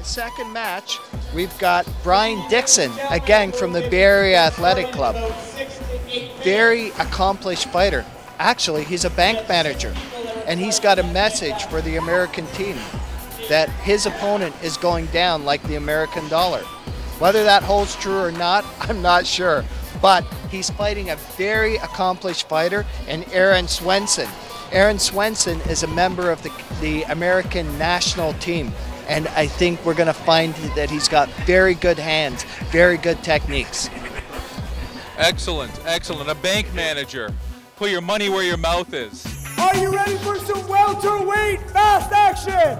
the second match, we've got Brian Dixon, again from the Bay Area Athletic Club. Very accomplished fighter. Actually, he's a bank manager, and he's got a message for the American team that his opponent is going down like the American dollar. Whether that holds true or not, I'm not sure. But he's fighting a very accomplished fighter, and Aaron Swenson. Aaron Swenson is a member of the American national team, and I think we're going to find that he's got very good hands, very good techniques. Excellent, excellent. A bank manager. Put your money where your mouth is. Are you ready for some welterweight fast action?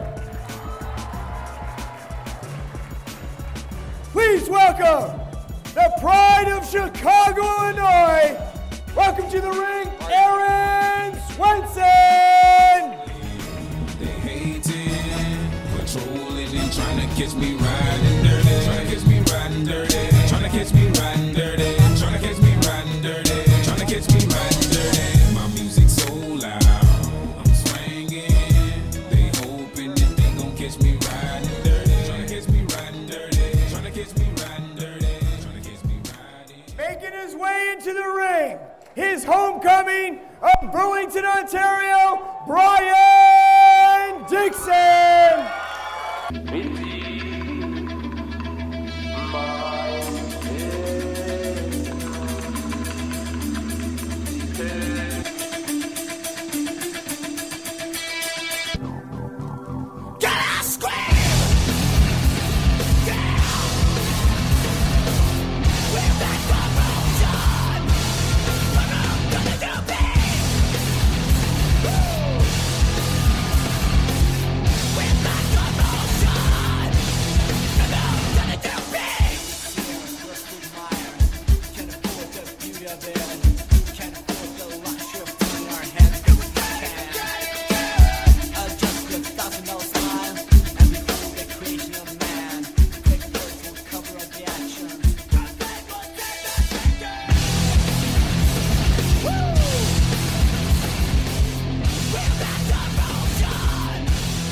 Please welcome the pride of Chicago, Illinois. Welcome to the ring, Aaron Swenson. They hating, patrolling and trying to catch me riding dirty. Trying to catch me riding dirty. Trying to catch me riding dirty. Trying to catch me riding dirty. Trying to catch me riding dirty. My music's so loud, I'm swinging. They hoping that they gon' catch me riding dirty. Trying to catch me riding dirty. Trying to catch me riding dirty. Trying to catch me riding. Making his way into the ring, his homecoming of Burlington, Ontario, Brian Dixon.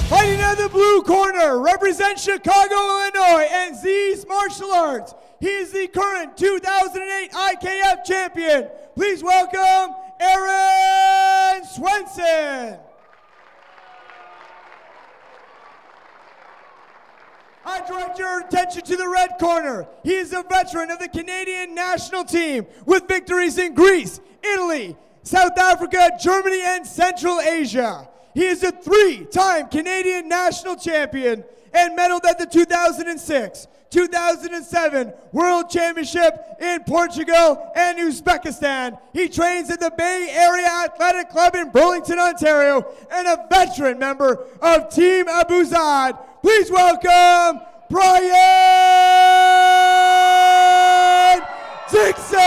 Fighting out of the blue corner, represents Chicago, Illinois, and Z's Martial Arts. He is the current 2008 IKF champion. Please welcome Aaron Swenson. I direct your attention to the red corner. He is a veteran of the Canadian national team with victories in Greece, Italy, South Africa, Germany, and Central Asia. He is a three-time Canadian national champion and medaled at the 2006, 2007 World Championship in Portugal and Uzbekistan. He trains at the Bay Area Athletic Club in Burlington, Ontario, and a veteran member of Team Abu Zaid. Please welcome Brian Dixon.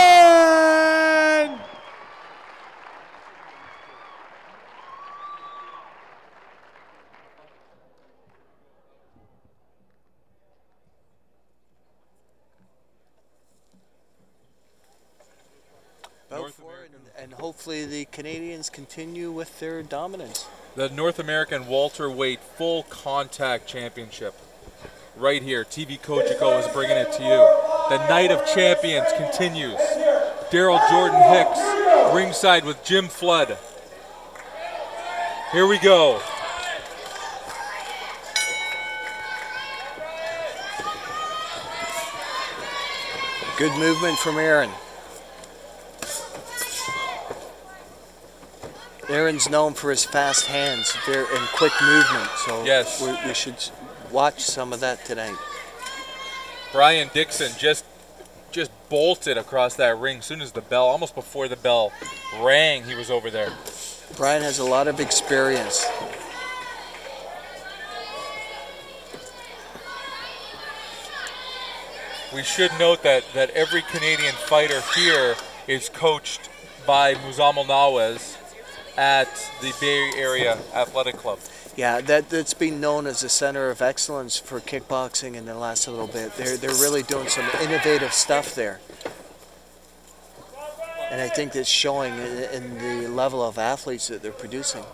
And hopefully the Canadians continue with their dominance. The North American Welterweight Full Contact Championship. Right here, TV Kojiko is bringing it to you. The Night of Champions continues. Daryl Jordan Hicks, ringside with Jim Flood. Here we go. Good movement from Aaron. Aaron's known for his fast hands and quick movement, so yes, we should watch some of that tonight. Brian Dixon just bolted across that ring as soon as the bell, almost before the bell rang, he was over there. Brian has a lot of experience. We should note that every Canadian fighter here is coached by Muzammil Nawaz at the Bay Area Athletic Club. Yeah, that's been known as a center of excellence for kickboxing in the last little bit. They're really doing some innovative stuff there. And I think that's showing in the level of athletes that they're producing.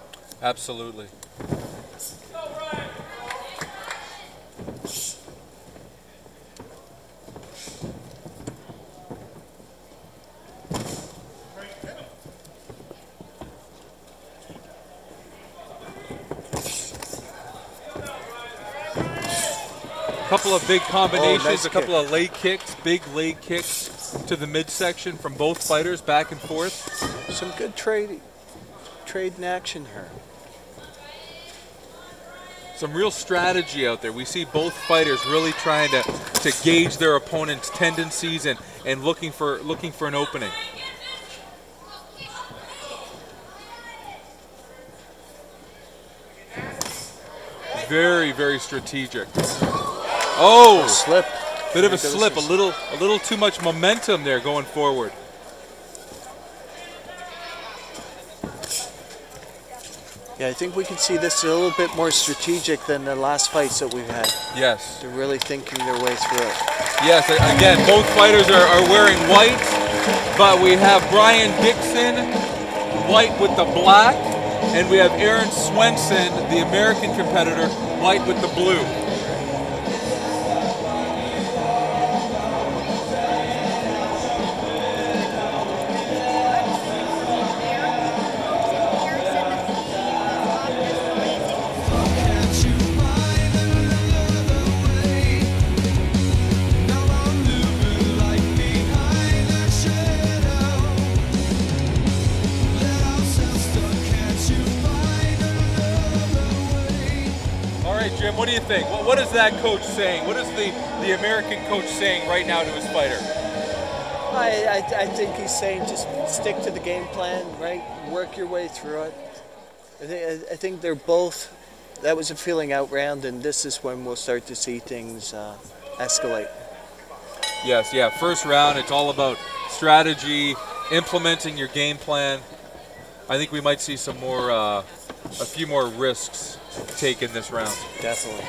Absolutely. Couple of big combinations, nice a couple of leg kicks, big leg kicks to the midsection from both fighters, back and forth. Some good trade in action here. Some real strategy out there. We see both fighters really trying to gauge their opponent's tendencies and looking for an opening. Very, very strategic. Oh, slip. Bit of a slip, a little too much momentum there going forward. Yeah, I think we can see this a little bit more strategic than the last fights that we've had. Yes. They're really thinking their way through it. Yes, again, both fighters are wearing white, but we have Brian Dixon, white with the black, and we have Aaron Swenson, the American competitor, white with the blue. Jim, what do you think? What is that coach saying? What is the American coach saying right now to his fighter? I think he's saying just stick to the game plan, right? Work your way through it. I think they're both, that was a feeling out round, and this is when we'll start to see things escalate. Yes, yeah, first round, it's all about strategy, implementing your game plan. I think we might see some more, a few more risks taken this round. Definitely.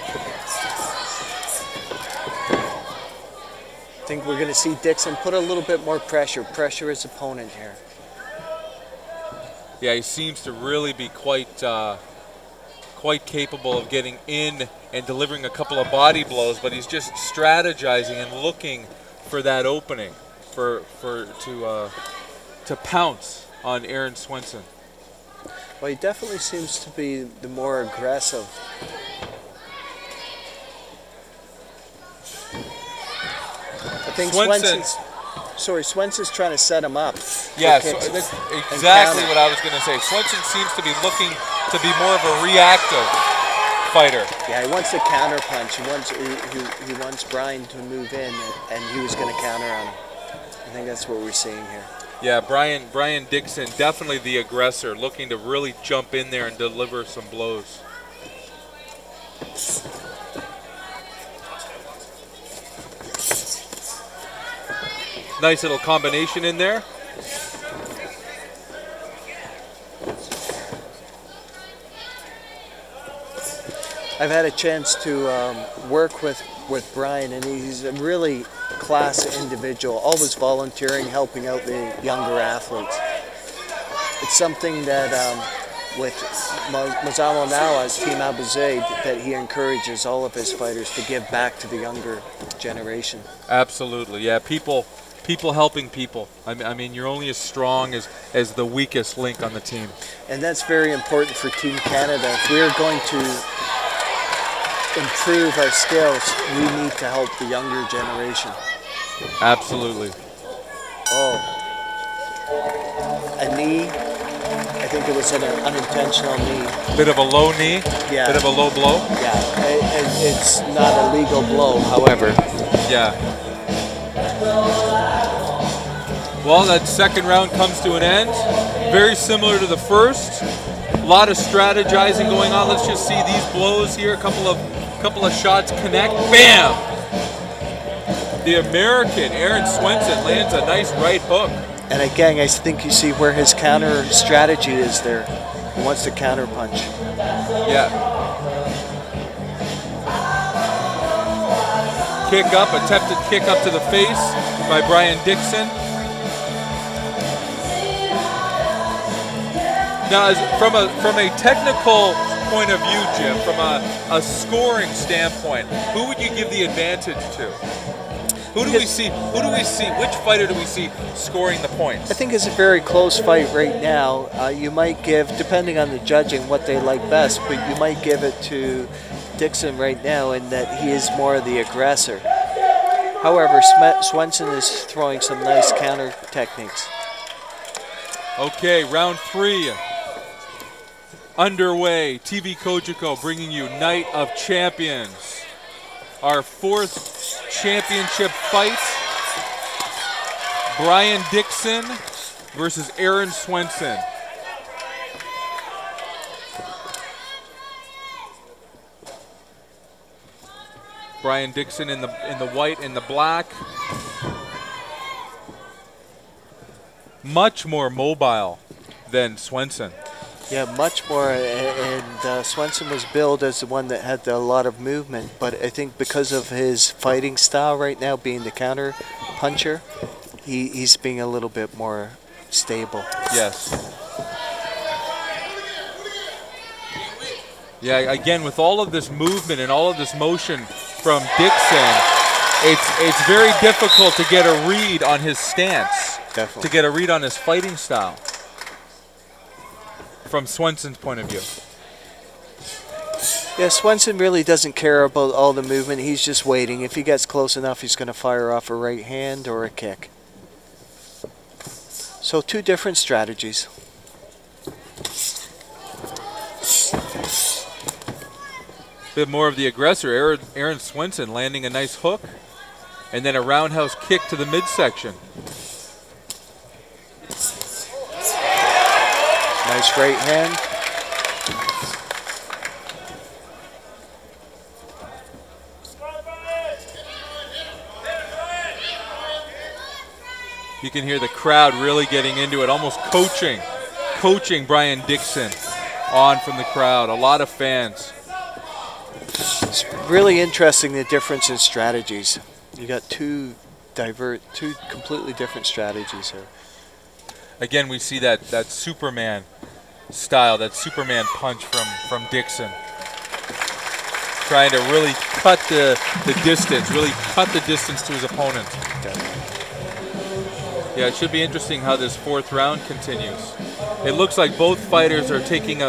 I think we're going to see Dixon put a little bit more pressure his opponent here. Yeah, he seems to really be quite capable of getting in and delivering a couple of body blows, but he's just strategizing and looking for that opening to pounce on Aaron Swenson. Well, he definitely seems to be the more aggressive. I think Swenson's trying to set him up. Yeah, so that's exactly what I was going to say. Swenson seems to be looking to be more of a reactive fighter. Yeah, he wants to counter punch. He wants Brian to move in, and he was going to counter on him. I think that's what we're seeing here. Yeah, Brian Dixon, definitely the aggressor, looking to really jump in there and deliver some blows. Nice little combination in there. I've had a chance to work with Brian, and he's a really class individual, always volunteering, helping out the younger athletes. It's something that with Mazamo now as Team Abu Zaid, that he encourages all of his fighters to give back to the younger generation. Absolutely, yeah, people helping people. I mean, you're only as strong as the weakest link on the team. And that's very important for Team Canada. If we're going to improve our skills, we need to help the younger generation. Absolutely. Oh, a knee. I think it was an unintentional knee. Bit of a low knee? Yeah. Bit of a low blow? Yeah, it's not a legal blow, however. Yeah. Well, that second round comes to an end. Very similar to the first. A lot of strategizing going on. Let's just see these blows here. A couple of shots connect. Bam! The American, Aaron Swenson, lands a nice right hook. And again, I think you see where his counter strategy is there. He wants to counter punch. Yeah. Kick up, attempted kick up to the face by Brian Dixon. Now, from a technical point of view, Jim, from a scoring standpoint, who would you give the advantage to? Who do we see? Which fighter do we see scoring the points? I think it's a very close fight right now. You might give, depending on the judging, what they like best, but you might give it to Dixon right now in that he is more the aggressor. However, Swenson is throwing some nice counter techniques. Okay, round 3 underway. TV Kojiko bringing you Night of Champions. Our 4th championship fight. Brian Dixon versus Aaron Swenson. Brian Dixon in the white and the black. Much more mobile than Swenson. Yeah, much more, and Swenson was billed as the one that had a lot of movement, but I think because of his fighting style right now, being the counter puncher, he's being a little bit more stable. Yes. Yeah, again, with all of this movement and all of this motion from Dixon, it's very difficult to get a read on his stance. Definitely. To get a read on his fighting style from Swenson's point of view. Yeah, Swenson really doesn't care about all the movement. He's just waiting. If he gets close enough, he's going to fire off a right hand or a kick. So 2 different strategies. Bit more of the aggressor, Aaron Swenson landing a nice hook and then a roundhouse kick to the midsection. Nice right hand. You can hear the crowd really getting into it, almost coaching Brian Dixon on from the crowd. A lot of fans. It's really interesting, the difference in strategies. You got two completely different strategies here. Again, we see that Superman style, that Superman punch from Dixon. Trying to really cut the distance, to his opponent. Yeah, it should be interesting how this 4th round continues. It looks like both fighters are taking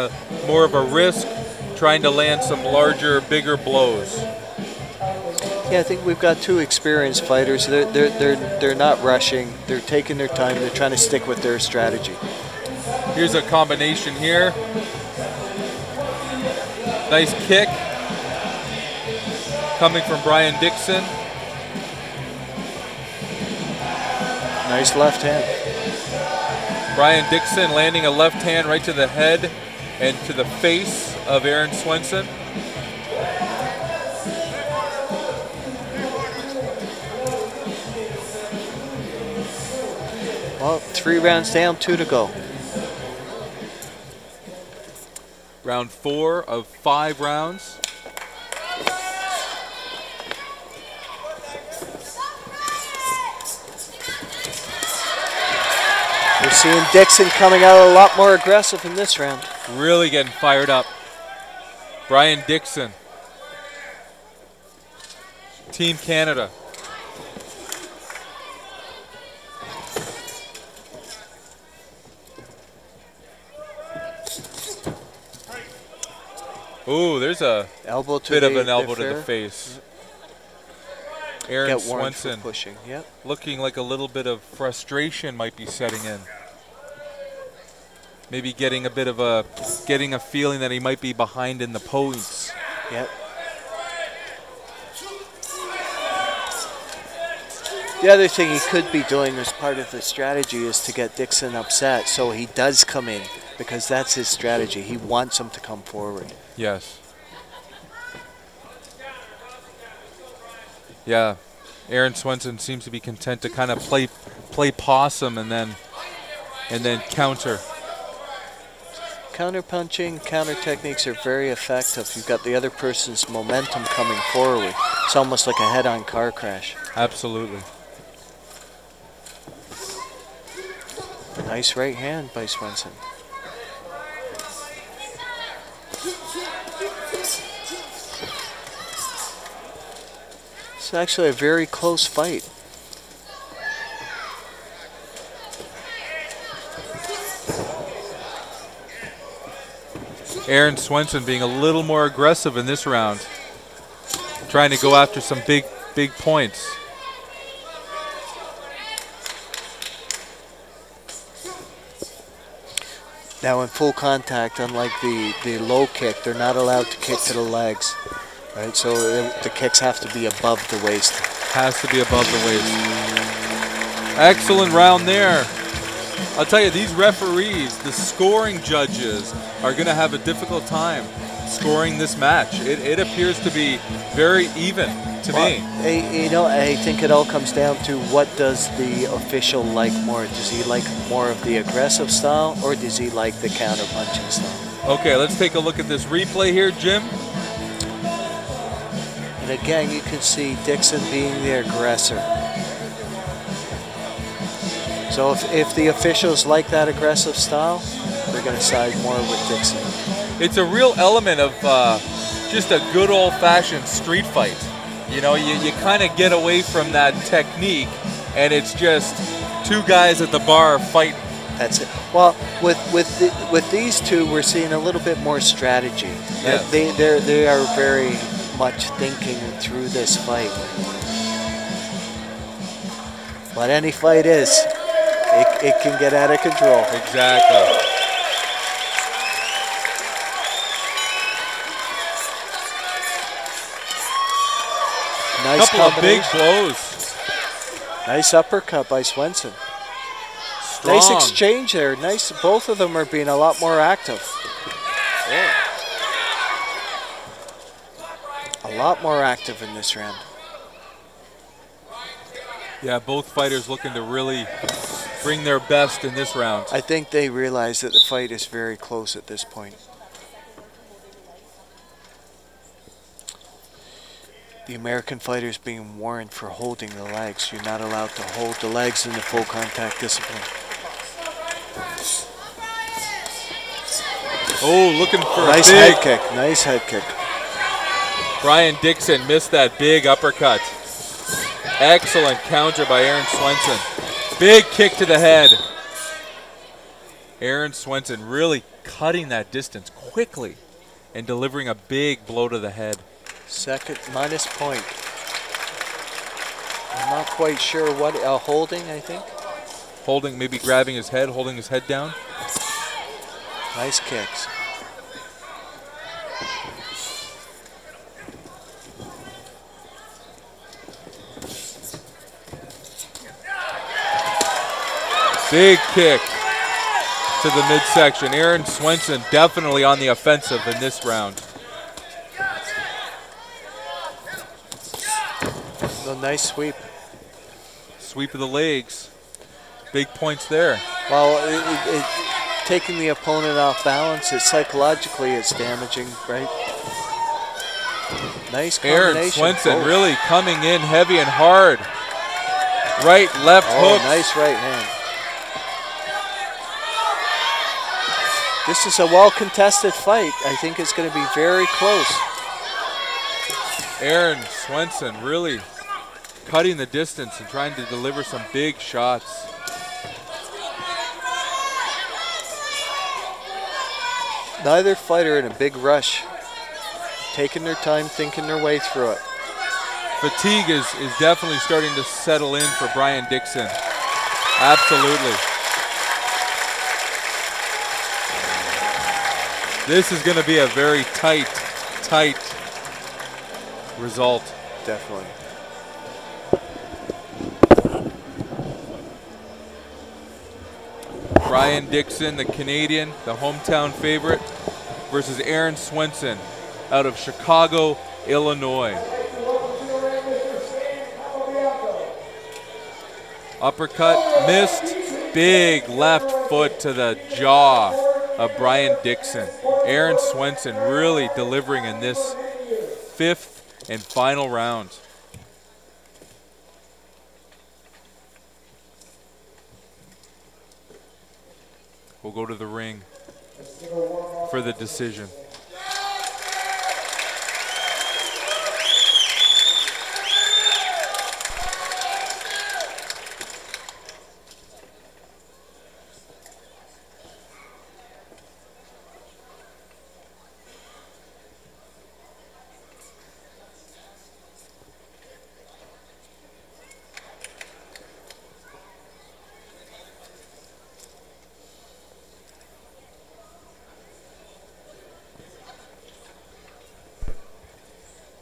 more of a risk, trying to land some larger, bigger blows. Yeah, I think we've got 2 experienced fighters. They're not rushing. They're taking their time. They're trying to stick with their strategy. Here's a combination here. Nice kick coming from Brian Dixon. Nice left hand. Brian Dixon landing a left hand right to the head and to the face of Aaron Swenson. Well, 3 rounds down, 2 to go. Round 4 of 5 rounds. We're seeing Dixon coming out a lot more aggressive in this round. Really getting fired up. Brian Dixon. Team Canada. Ooh, there's a elbow to bit of an elbow to the face. Aaron Get warned Swenson for pushing. Yep. looking like a little bit of frustration might be setting in. Maybe getting a feeling that he might be behind in the points. Yep. The other thing he could be doing as part of the strategy is to get Dixon upset, so he does come in, because that's his strategy. He wants him to come forward. Yes. Yeah, Aaron Swenson seems to be content to kind of play possum and then counter. Counter punching, counter techniques are very effective. You've got the other person's momentum coming forward. It's almost like a head-on car crash. Absolutely. Nice right hand by Swenson. It's actually a very close fight. Aaron Swenson being a little more aggressive in this round. trying to go after some big points. Now in full contact, unlike the low kick, they're not allowed to kick to the legs, right? So the kicks have to be above the waist. Has to be above the waist. Excellent round there. I'll tell you, these referees, the scoring judges, are going to have a difficult time scoring this match. It appears to be very even to me. You know, I think it all comes down to what does the official like more. Does he like more of the aggressive style, or does he like the counter-punching style? Okay, let's take a look at this replay here, Jim. And again, you can see Dixon being the aggressor. So if the officials like that aggressive style, they're going to side more with Dixon. It's a real element of just a good old-fashioned street fight. You know, you kind of get away from that technique, and it's just two guys at the bar fighting. That's it. Well, with these two, we're seeing a little bit more strategy. Yes. They are very much thinking through this fight. But any fight is, it can get out of control. Exactly. Nice couple of big blows. Nice uppercut by Swenson. Strong. Nice exchange there. Nice. Both of them are being a lot more active. Yeah. A lot more active in this round. Yeah, both fighters looking to really bring their best in this round. I think they realize that the fight is very close at this point. The American fighters being warned for holding the legs. You're not allowed to hold the legs in the full contact discipline. Oh, looking for nice a big head kick. Nice head kick. Brian Dixon missed that big uppercut. Excellent counter by Aaron Swenson. Big kick to the head. Aaron Swenson really cutting that distance quickly and delivering a big blow to the head. Second minus point. I'm not quite sure what, holding, I think. Holding, maybe grabbing his head, holding his head down. Nice kicks. Big kick to the midsection. Aaron Swenson definitely on the offensive in this round. A nice sweep. Sweep of the legs. Big points there. Well, taking the opponent off balance, psychologically it's damaging, right? Nice combination. Aaron Swenson really coming in heavy and hard. Right, left hook. Nice right hand. This is a well-contested fight. I think it's going to be very close. Aaron Swenson really cutting the distance and trying to deliver some big shots. Neither fighter in a big rush. Taking their time, thinking their way through it. Fatigue is definitely starting to settle in for Brian Dixon. Absolutely. This is going to be a very tight result. Definitely. Brian Dixon, the Canadian, the hometown favorite, versus Aaron Swenson out of Chicago, Illinois. Uppercut missed. Big left foot to the jaw of Brian Dixon. Aaron Swenson really delivering in this fifth and final round. We'll go to the ring for the decision.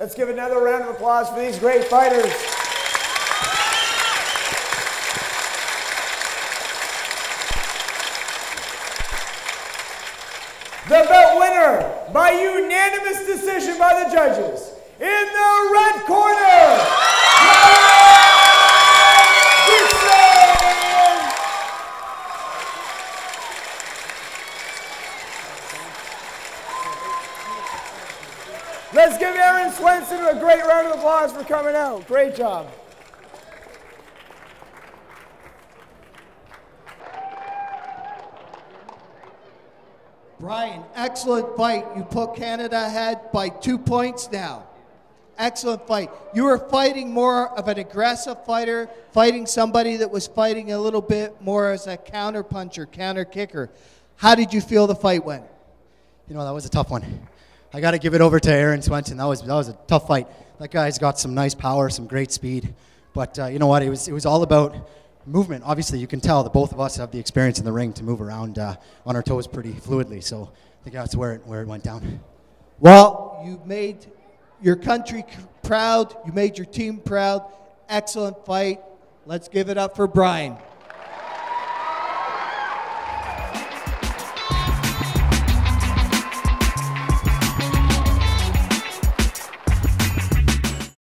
Let's give another round of applause for these great fighters. The bout winner by unanimous decision by the judges in the red corner, let's give Aaron Swenson a great round of applause for coming out. Great job. Brian, excellent fight. You put Canada ahead by 2 points now. Excellent fight. You were fighting more of an aggressive fighter, fighting somebody that was fighting a little bit more as a counter puncher, counter kicker. How did you feel the fight went? You know, that was a tough one. I got to give it over to Aaron Swenson. That was a tough fight. That guy's got some nice power, some great speed. But you know what? It was all about movement. Obviously, you can tell that both of us have the experience in the ring to move around on our toes pretty fluidly. So I think that's where it went down. Well, you made your country proud. You made your team proud. Excellent fight. Let's give it up for Brian.